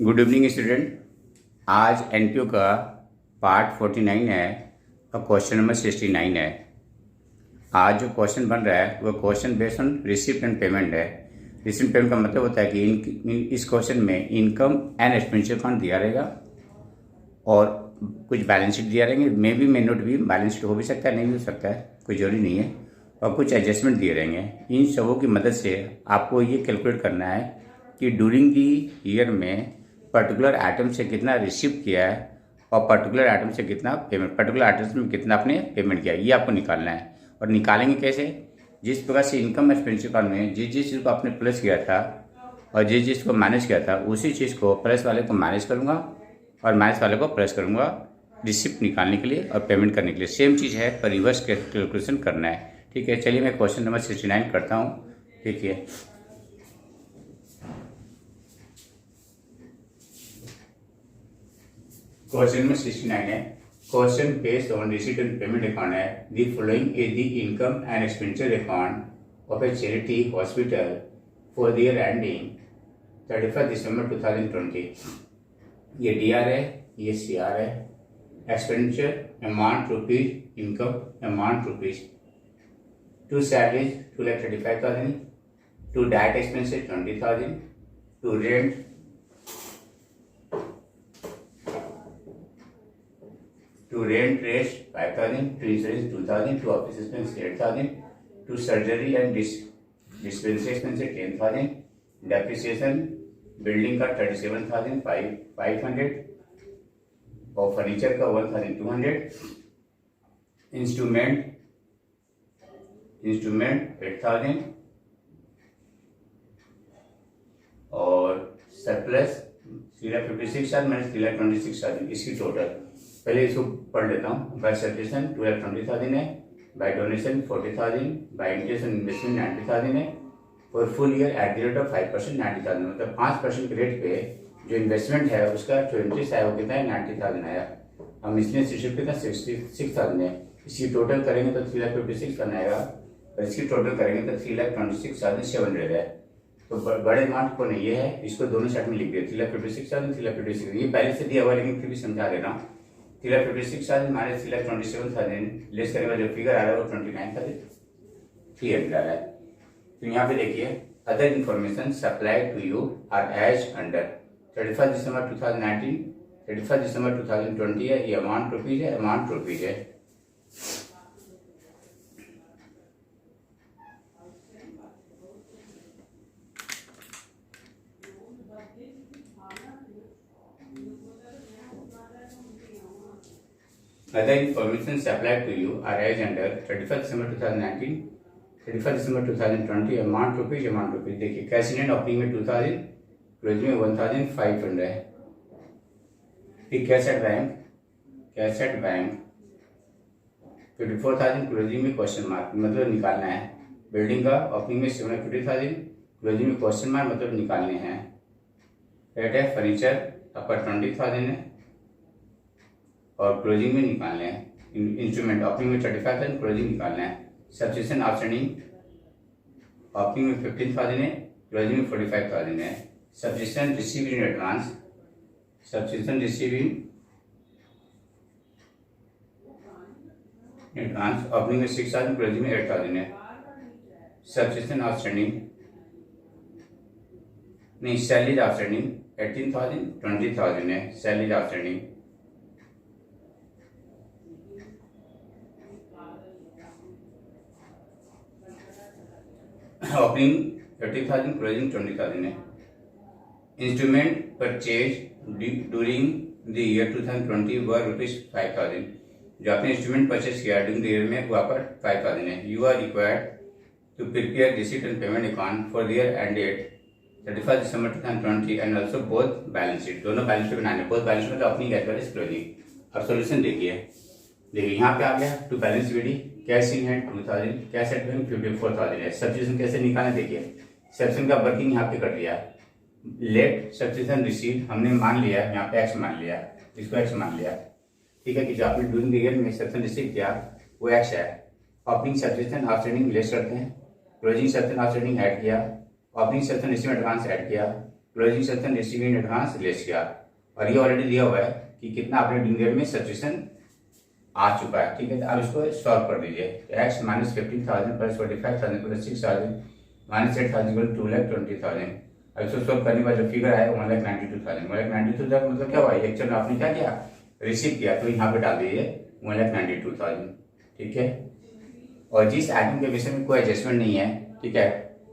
Good evening student. आज NPO का part 49 है और क्वेश्चन नंबर 69 है। आज जो क्वेश्चन बन रहा है वो question based on receipt and payment है। रिसिप्ट पेमेंट का मतलब होता है कि इस क्वेश्चन में इनकम एंड एक्सपेंडिचर अकाउंट दिया रहेगा और कुछ बैलेंस शीट दिया रहेंगे। मे नोट भी बैलेंस शीट हो भी सकता है, नहीं भी हो सकता है, कोई जरूरी नहीं है। और कुछ एडजस्टमेंट दिए रहेंगे। इन सबों की मदद से आपको ये कैलकुलेट करना है कि ड्यूरिंग दी ईयर में पर्टिकुलर आइटम से कितना रिसीव किया है और पर्टिकुलर आइटम से कितना पेमेंट, पर्टिकुलर आइटम में कितना आपने पेमेंट किया है, ये आपको निकालना है। और निकालेंगे कैसे? जिस प्रकार से इनकम एक्सपेंडिचर अकाउंट में जिस चीज़ को आपने प्लस किया था और जिस चीज़ को माइनस किया था उसी चीज़ को प्लस वाले को माइनस करूँगा और माइनस वाले को प्लस करूँगा रिसिप्ट निकालने के लिए और पेमेंट करने के लिए। सेम चीज़ है पर रिवर्स कैलकुलेशन करना है। ठीक है, चलिए मैं क्वेश्चन नंबर 69 करता हूँ। देखिए, क्वेश्चन नंबर 69 है। Question based on receipt and payment account है। The following is the income and expenditure account of a charity hospital for the year ending 31 December 2020। ये डीआर है, ये सीआर है। Expenditure amount rupees, income amount rupees. To salaries 2,35,000, to diet expenses 20,000, to rent to rent rest 5,000, to insurance 2,000, to office expense 8,000, to surgery and dispensary expense 10,000, depreciation building का 37,500 और furniture का 1,200, instrument 8,000 और surplus 3,56,000 minus 3,26,000 इसकी total. पहले इसको पढ़ लेता हूँ। बाय सब्जेक्शन 2,20,000 है, by donation 40,000, by interest and investment 90,000 है। For full year at the rate of 5% 90,000, मतलब 5% के रेट पे जो इन्वेस्टमेंट है उसका जो इंटरेस्ट आया वो कितना है 90,000 आया। हम मिसलेनियस रिसीप्ट कितना 66,000 है। इसकी टोटल करेंगे तो 3,56,000 बन आएगा और इसकी टोटल करेंगे तो 3,26,700 है। तो बड़े अमाउंट को नहीं ये है, इसको दोनों साइड में लिख दिया 3,56,000 3,56,000। ये पहले से दिया हुआ लेकिन फिर भी समझा दे रहा हूँ। 3,56,000 माइनस 3,27,000 लेस करने का जो फिगर आ रहा है वो 29,300 आ रहा है। तो यहाँ पे देखिए, other information supplied to you are as under 31 December 2019, 31 December 2020 है। ये अमाउंट रुपीज है, अमाउंट रुपीज है। Other information supplied to you are as under 31 December 2019, 31 December 2020, amount rupees, amount rupees। देखिए, कैश इन ओपनिंग में 2,000, closing में 1,500 है। फिर cash at bank 54,000, closing में क्वेश्चन मार्क, मतलब निकालना है। बिल्डिंग का ओपनिंग में 750,000, क्लोजिंग में क्वेश्चन मार्क, मतलब निकालने हैं। रेट है फर्नीचर अपर 20,000 है और क्लोजिंग में निकालना है। इंस्ट्रूमेंट ओपनिंग में 35,000, क्लोजिंग निकालना है। सब्सक्रिप्शन आउटस्टैंडिंग ओपनिंग में 15,000 है, क्लोजिंग में 45,000 है। Subscription receive in advance, subscription receive in advance opening में 6,000, क्लोजिंग में 8,000 है। सब्सक्रिप्शन आउटस्टैंडिंग नहीं, सैलरी आउटस्टैंडिंग 18,000, 20,000 है सैलरी आउटस्टैंडिंग। ओपनिंग 30,000, क्लोजिंग 20,000 है। Instrument purchase during the year 2020 were ₹5,000। जो आपने इंस्ट्रूमेंट परचेज किया ड्यूरिंग द ईयर में वो आपका 5,000 है। You are required to prepare receipt and payment account for the year ended 31 December 2020 and also both balance sheet. दोनों balance sheet बनाने, both balance sheet opening as well as closing. अब solution देखिए यहाँ पे आ गया टू बैलेंस वीडी, कैश इन है 2,000, cash at bank 54,000 है। सब्सक्रिप्शन कैसे निकालना देखिए, सब्सक्रिप्शन का वर्किंग यहाँ पे कर लिया। लेट सब्सक्रिप्शन रिसीट हमने मान लिया, यहाँ पे एक्स मान लिया, इसको एक्स मान लिया। ठीक है, कि जो आपने ड्यूरिंग द ईयर में सब्सक्रिप्शन रिसीव किया वो एक्स है। ओपनिंग सब्सक्रिप्शन आउटस्टैंडिंग लेस करते हैं, क्लोजिंग सब्सक्रिप्शन आउटस्टैंडिंग ऐड किया, opening subscription receive advance add किया, closing subscription receive in advance less किया, और ये ऑलरेडी दिया हुआ है कि कितना आपने ड्यूरिंग में सब्सक्रिप्शन आ चुका है। ठीक है, तो अब इसको सॉल्व कर दीजिए। X minus 15,000 plus 45,000 plus 6,000 minus 8,000 2,20,000। अब इसको सॉल्व करने के बाद जो फिगर आया 1,92,000। 1,92,000 मतलब क्या हुआ, एक्चुअल में आपने क्या किया, रिसीव किया, तो यहाँ पे डाल दीजिए 1,92,000। ठीक है, और जिस आइटम के विषय में कोई एडजस्टमेंट नहीं है, ठीक है,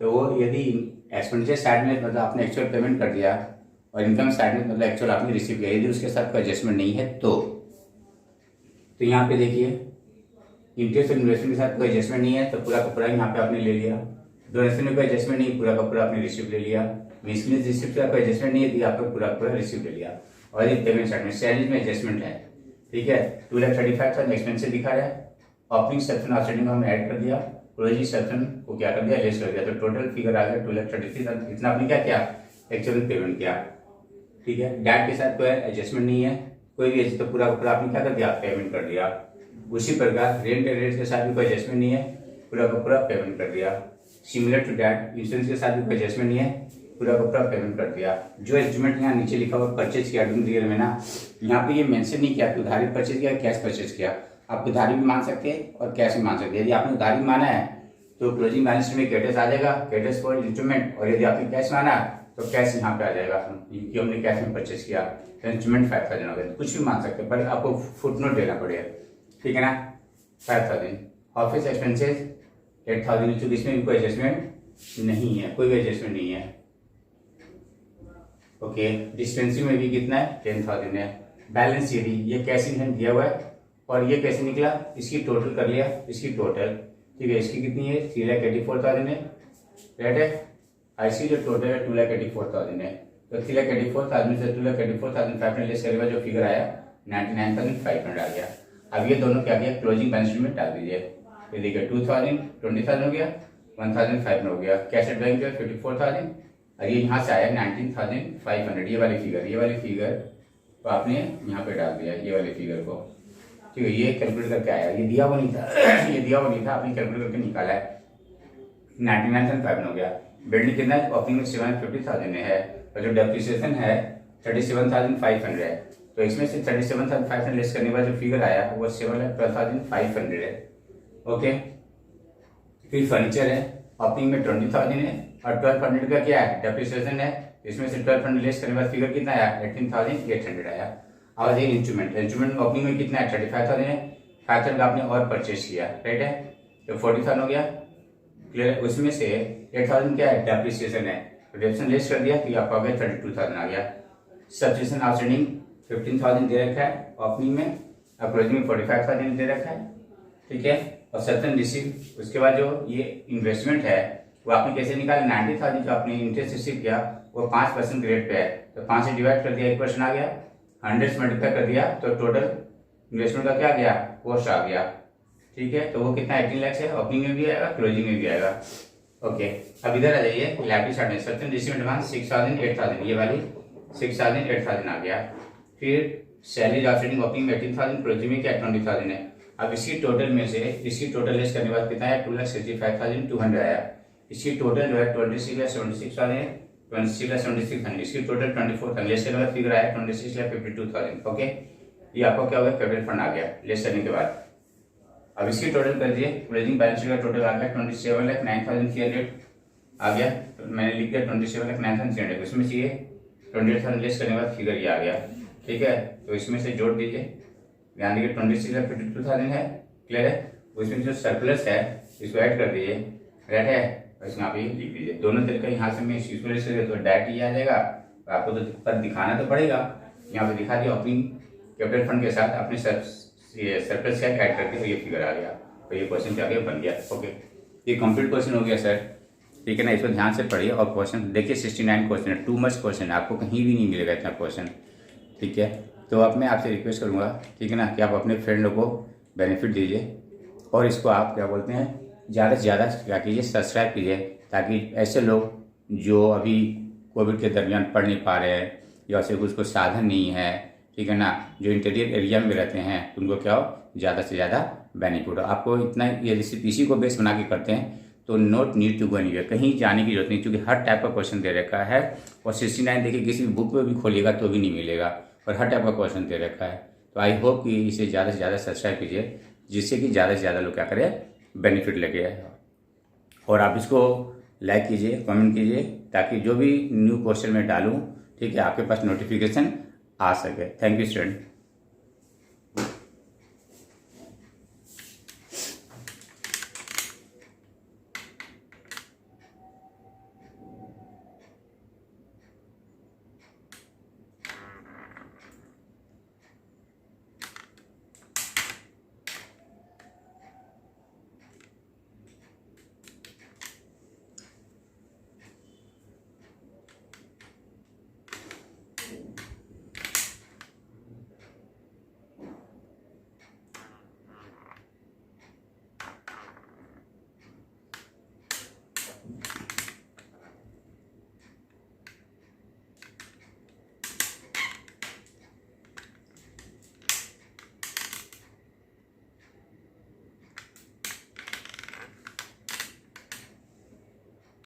तो वो यदि एक्सपेंडिचर साइड में मतलब आपने एक्चुअल पेमेंट कर दिया और इनकम साइड में मतलब एक्चुअल आपने रिसीव किया, यदि उसके साथ कोई एडजस्टमेंट नहीं है तो यहाँ पे देखिए इंटरेस्ट और इन्वेस्टमेंट के साथ कोई एडजस्टमेंट नहीं है, तो पूरा का पूरा यहाँ पे आपने ले लिया। डोनेशन में कोई एडजस्टमेंट नहीं, पूरा का पूरा आपने रिसीव ले लिया। मिसलेनियस रिसिप्ट का कोई एडजस्टमेंट नहीं है, आपका पूरा पूरा रिसीव ले लिया। और ये पेमेंट साइड में सैलरी में एडजस्टमेंट है। ठीक है, 2,35,000 एक्सपेंसिव दिखा रहा है। ओपनिंग सेक्शन आउटस्टैंडिंग हमने ऐड कर दिया, क्लोजिंग सेक्शन को क्या कर दिया, लेस कर दिया, तो टोटल फिगर आ गया 2,33,000। इतना आपने क्या किया, एक्चुअल पेमेंट किया। ठीक है, डेट के साथ कोई एडजस्टमेंट नहीं है, कोई भी, तो पूरा पूरा आपने क्या कर दिया, पेमेंट कर दिया। उसी प्रकार रेंट रेट के साथ भी कोई एडजस्टमेंट नहीं है, पूरा का पूरा पेमेंट कर दिया। सिमिलर टू डेट इंश्योरेंस के साथ भी कोई एडजस्टमेंट नहीं है, पूरा का पूरा पेमेंट कर दिया। जो इंस्ट्रूमेंट यहाँ नीचे लिखा हुआ परचेज किया ड्यूरिंग में ना, यहाँ पे ये मेंशन नहीं किया कि उधारी परचेज किया, कैश परचेज किया। आप उधारी भी मान सकते हैं और कैश भी मान सकते हैं। यदि आपने उधारी माना है तो क्लोजिंग बैलेंस में क्रेडिट आ जाएगा, क्रेडिट फॉर इंस्ट्रूमेंट, और यदि आपने कैश माना तो कैश यहाँ पे आ जाएगा कि हमने कैश में परचेज किया, तो इंस्ट्रूमेंट 5,000 हो गया। कुछ भी मान सकते हैं, पर आपको फुटनोट देना पड़ेगा। ठीक है ना, 5,000। ऑफिस एक्सपेंसेस 8,000, चूंकि इसमें भी कोई एडजस्टमेंट नहीं है, कोई भी एडजस्टमेंट नहीं है। ओके, डिस्पेंसरी में भी कितना है, 10,000 है। बैलेंस शीट ये कैश इन हैंड दिया हुआ है, और ये कैसे निकला, इसकी टोटल कर लिया, इसकी टोटल। ठीक है, इसकी कितनी है, 3,84,000 है, राइट है। इसकी जो टोटल है 2,84,000 है, तो 3,84,000 से 2,84,500 लेस करने का जो फिगर आया 99,500 आ गया। अब ये दोनों क्या किया, क्लोजिंग बैलेंस शीट में डाल दीजिए। तो देखिए 2,000 20,000 हो गया, 1,500 हो गया। कैश एट बैंक जो है 54,000, और ये यहाँ से आया 19,500। ये वाली फिगर तो आपने यहाँ पे डाल दिया, ये वाली फिगर को। ठीक है, ये कैलकुलेट करके आया, ये दिया हुआ नहीं था ये दिया हुआ नहीं था, आपने कैलकुलेट करके निकाला है, 99,500 हो गया। बिल्डिंग कितना है, ओपनिंग में 750,000 है, और जो डेप्रिसिएशन है 37,500 है, तो इसमें से 37,500 लेस करने के बाद जो फिगर आया वो 7,12,500 है। ओके, फिर फर्नीचर है, ओपनिंग में 20,000 है, और 1,200 का क्या है, डेप्रिसिएशन है, इसमें से 1,200 लेस करने के बाद फिगर कितना आया, 18,800 आया। और ये इंस्ट्रूमेंट ओपनिंग में कितना है, 35,000 है, 5,000 का आपने और परचेज किया, राइट है, तो 40,000 हो गया, क्लियर। उसमें से 8,000 क्या है, डेप्रिसिएशन है, डेप्रिसिएशन लेस कर दिया, तो आपका 32,000 आ गया। सब्सक्रिप्शन आउटस्टैंडिंग 15,000 दे रखा है ओपनिंग में, और क्लोजिंग में 45,000 दे रखा है। ठीक है, और सब्सक्रिप्शन रिसीव, उसके बाद जो ये इन्वेस्टमेंट है वो आपने कैसे निकाला, 90,000 जो आपने इंटरेस्ट रिसीव किया वो 5% रेट पे है, तो 5 से डिवाइड कर दिया, 1% आ गया, 100 से मल्टीप्लाई कर दिया, तो टोटल इन्वेस्टमेंट का क्या आ गया, कॉस्ट आ गया। ठीक है, तो वो कितना 18 लाख है, ओपनिंग में भी आएगा, क्लोजिंग में भी आएगा। ओके, अब इधर आ जाइए लाइबिलिटी साइड में, सब्सक्रिप्शन रिसीव एडवांस 6,000 8,000, ये वाली 6,000 8,000 आ गया। फिर सैलरी आउटस्टैंडिंग ओपनिंग में 18,000, क्लोजिंग में क्या 20,000 है। अब इसकी टोटल में से इसकी टोटल लेस करने के बाद कितना है, 2,65,200 आया। इसकी टोटल जो है 26,76,000 है, 26,76,000, इसकी टोटल 24,000 लेस करने के बाद फिगर आया 26,52,000। ओके, ये आपको क्या हो गया, कैपिटल फंड आ गया लेस करने के बाद। अब इसकी टोटल कर दिए, क्लोजिंग बैलेंस शीट का टोटल आ गया 27,09,300 आ गया, तो मैंने लिख दिया 27,09,300, उसमें चाहिए 28,000 लेस करने के बाद फिगर ये आ गया। ठीक है, तो इसमें से जोड़ दीजिए, ध्यान दीजिए 26,52,000 है, क्लियर है। उसमें जो सरप्लस है इसको ऐड कर दीजिए, राइट है, बस यहाँ पे लिख दीजिए। दोनों तरीके यहाँ से मैं इसको लेस करेंगे तो डायरेक्ट ही आ जाएगा, आपको तो पर दिखाना तो पड़ेगा। यहाँ पे दिखा दिया ओपनिंग कैपिटल फंड के साथ अपने सरप्लस का ऐड करके, तो ये फिगर आ गया, तो ये क्वेश्चन क्या गया, बन गया। ओके, ये कंप्लीट क्वेश्चन हो गया सर। ठीक है ना, इसको ध्यान से पढ़िए, और क्वेश्चन देखिए 69 क्वेश्चन है, टू मच क्वेश्चन है, आपको कहीं भी नहीं मिलेगा इतना क्वेश्चन। ठीक है, तो अब मैं आपसे रिक्वेस्ट करूँगा, ठीक है ना, कि आप अपने फ्रेंड को बेनिफिट दीजिए, और इसको आप क्या बोलते हैं, ज़्यादा से ज़्यादा क्या कीजिए, सब्सक्राइब कीजिए, ताकि ऐसे लोग जो अभी कोविड के दरमियान पढ़ नहीं पा रहे हैं, या ऐसे कुछ साधन नहीं है, ठीक है ना, जो इंटीरियर एरिया में रहते हैं, उनको क्या हो, ज़्यादा से ज़्यादा बेनिफिट हो। आपको इतना, यदि सिर्फ इसी को बेस बना के करते हैं तो not need to go anywhere, कहीं जाने की जरूरत नहीं, क्योंकि हर टाइप का क्वेश्चन दे रखा है। और 69 देखिए किसी भी बुक में भी खोलिएगा तो भी नहीं मिलेगा, और हर टाइप का क्वेश्चन दे रखा है। तो आई होप कि इसे ज़्यादा से ज़्यादा सब्सक्राइब कीजिए, जिससे कि ज़्यादा से ज़्यादा लोग क्या करें, बेनिफिट लगे। और आप इसको लाइक कीजिए, कमेंट कीजिए, ताकि जो भी न्यू क्वेश्चन मैं डालूँ, ठीक है, आपके पास नोटिफिकेशन आ सके। Thank you student.